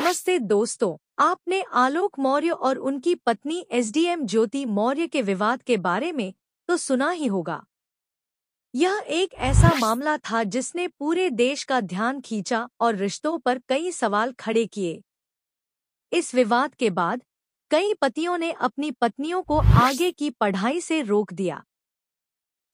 नमस्ते दोस्तों, आपने आलोक मौर्य और उनकी पत्नी एसडीएम ज्योति मौर्य के विवाद के बारे में तो सुना ही होगा। यह एक ऐसा मामला था जिसने पूरे देश का ध्यान खींचा और रिश्तों पर कई सवाल खड़े किए। इस विवाद के बाद कई पतियों ने अपनी पत्नियों को आगे की पढ़ाई से रोक दिया।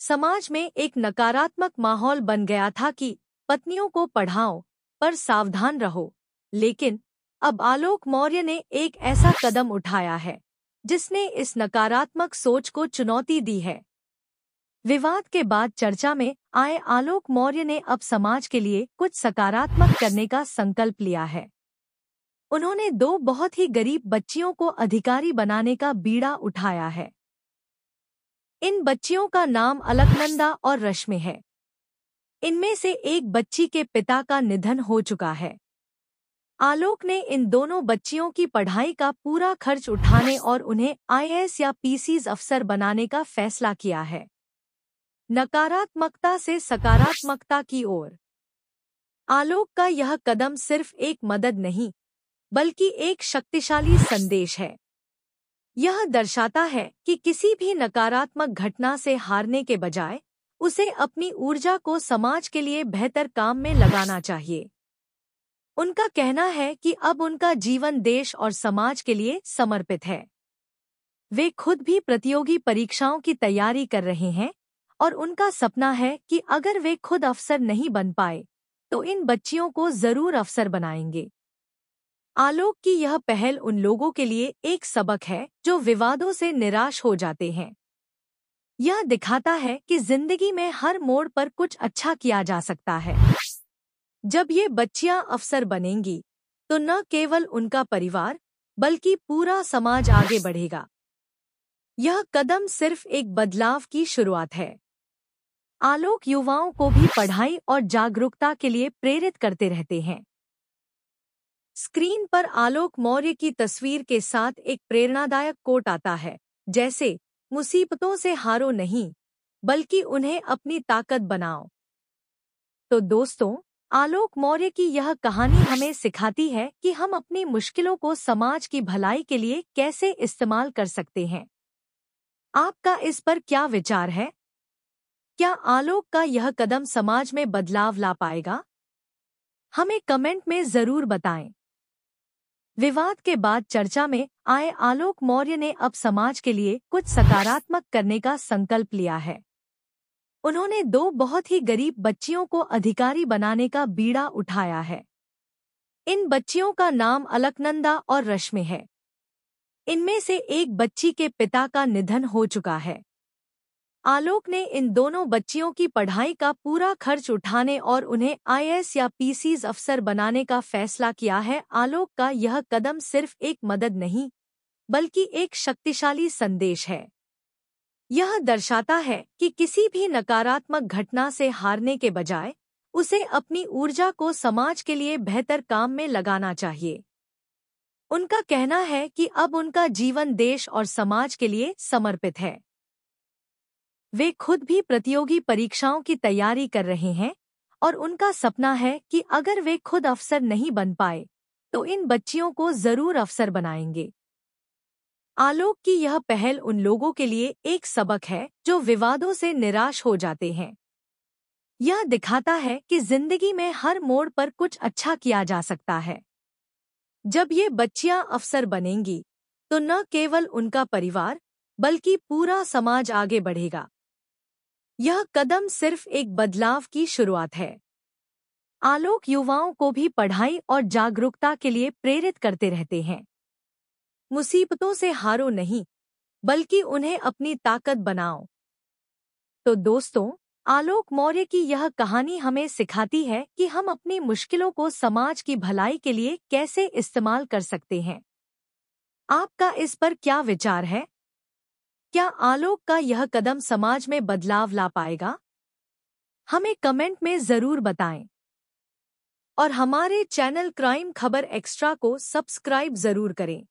समाज में एक नकारात्मक माहौल बन गया था कि पत्नियों को पढ़ाओ पर सावधान रहो। लेकिन अब आलोक मौर्य ने एक ऐसा कदम उठाया है जिसने इस नकारात्मक सोच को चुनौती दी है। विवाद के बाद चर्चा में आए आलोक मौर्य ने अब समाज के लिए कुछ सकारात्मक करने का संकल्प लिया है। उन्होंने दो बहुत ही गरीब बच्चियों को अधिकारी बनाने का बीड़ा उठाया है। इन बच्चियों का नाम अलकनंदा और रश्मि है। इनमें से एक बच्ची के पिता का निधन हो चुका है। आलोक ने इन दोनों बच्चियों की पढ़ाई का पूरा खर्च उठाने और उन्हें आईएएस या पीसीएस अफसर बनाने का फैसला किया है। नकारात्मकता से सकारात्मकता की ओर आलोक का यह कदम सिर्फ एक मदद नहीं, बल्कि एक शक्तिशाली संदेश है। यह दर्शाता है कि किसी भी नकारात्मक घटना से हारने के बजाय उसे अपनी ऊर्जा को समाज के लिए बेहतर काम में लगाना चाहिए। उनका कहना है कि अब उनका जीवन देश और समाज के लिए समर्पित है। वे खुद भी प्रतियोगी परीक्षाओं की तैयारी कर रहे हैं और उनका सपना है कि अगर वे खुद अफसर नहीं बन पाए तो इन बच्चियों को जरूर अफसर बनाएंगे। आलोक की यह पहल उन लोगों के लिए एक सबक है जो विवादों से निराश हो जाते हैं। यह दिखाता है कि जिंदगी में हर मोड़ पर कुछ अच्छा किया जा सकता है। जब ये बच्चियां अफसर बनेंगी तो न केवल उनका परिवार बल्कि पूरा समाज आगे बढ़ेगा। यह कदम सिर्फ एक बदलाव की शुरुआत है। आलोक युवाओं को भी पढ़ाई और जागरूकता के लिए प्रेरित करते रहते हैं। स्क्रीन पर आलोक मौर्य की तस्वीर के साथ एक प्रेरणादायक कोट आता है, जैसे मुसीबतों से हारो नहीं, बल्कि उन्हें अपनी ताकत बनाओ। तो दोस्तों, आलोक मौर्य की यह कहानी हमें सिखाती है कि हम अपनी मुश्किलों को समाज की भलाई के लिए कैसे इस्तेमाल कर सकते हैं। आपका इस पर क्या विचार है? क्या आलोक का यह कदम समाज में बदलाव ला पाएगा? हमें कमेंट में जरूर बताएं। विवाद के बाद चर्चा में आए आलोक मौर्य ने अब समाज के लिए कुछ सकारात्मक करने का संकल्प लिया है। उन्होंने दो बहुत ही गरीब बच्चियों को अधिकारी बनाने का बीड़ा उठाया है। इन बच्चियों का नाम अलकनंदा और रश्मि है। इनमें से एक बच्ची के पिता का निधन हो चुका है। आलोक ने इन दोनों बच्चियों की पढ़ाई का पूरा खर्च उठाने और उन्हें आईएएस या पीसीएस अफसर बनाने का फैसला किया है। आलोक का यह कदम सिर्फ एक मदद नहीं, बल्कि एक शक्तिशाली संदेश है। यह दर्शाता है कि किसी भी नकारात्मक घटना से हारने के बजाय उसे अपनी ऊर्जा को समाज के लिए बेहतर काम में लगाना चाहिए। उनका कहना है कि अब उनका जीवन देश और समाज के लिए समर्पित है। वे खुद भी प्रतियोगी परीक्षाओं की तैयारी कर रहे हैं और उनका सपना है कि अगर वे खुद अफसर नहीं बन पाए तो इन बच्चियों को जरूर अफसर बनाएंगे। आलोक की यह पहल उन लोगों के लिए एक सबक है जो विवादों से निराश हो जाते हैं। यह दिखाता है कि जिंदगी में हर मोड़ पर कुछ अच्छा किया जा सकता है। जब ये बच्चियां अफसर बनेंगी तो न केवल उनका परिवार बल्कि पूरा समाज आगे बढ़ेगा। यह कदम सिर्फ एक बदलाव की शुरुआत है। आलोक युवाओं को भी पढ़ाई और जागरूकता के लिए प्रेरित करते रहते हैं। मुसीबतों से हारो नहीं, बल्कि उन्हें अपनी ताकत बनाओ। तो दोस्तों, आलोक मौर्य की यह कहानी हमें सिखाती है कि हम अपनी मुश्किलों को समाज की भलाई के लिए कैसे इस्तेमाल कर सकते हैं। आपका इस पर क्या विचार है? क्या आलोक का यह कदम समाज में बदलाव ला पाएगा? हमें कमेंट में जरूर बताएं। और हमारे चैनल क्राइम खबर एक्स्ट्रा को सब्सक्राइब जरूर करें।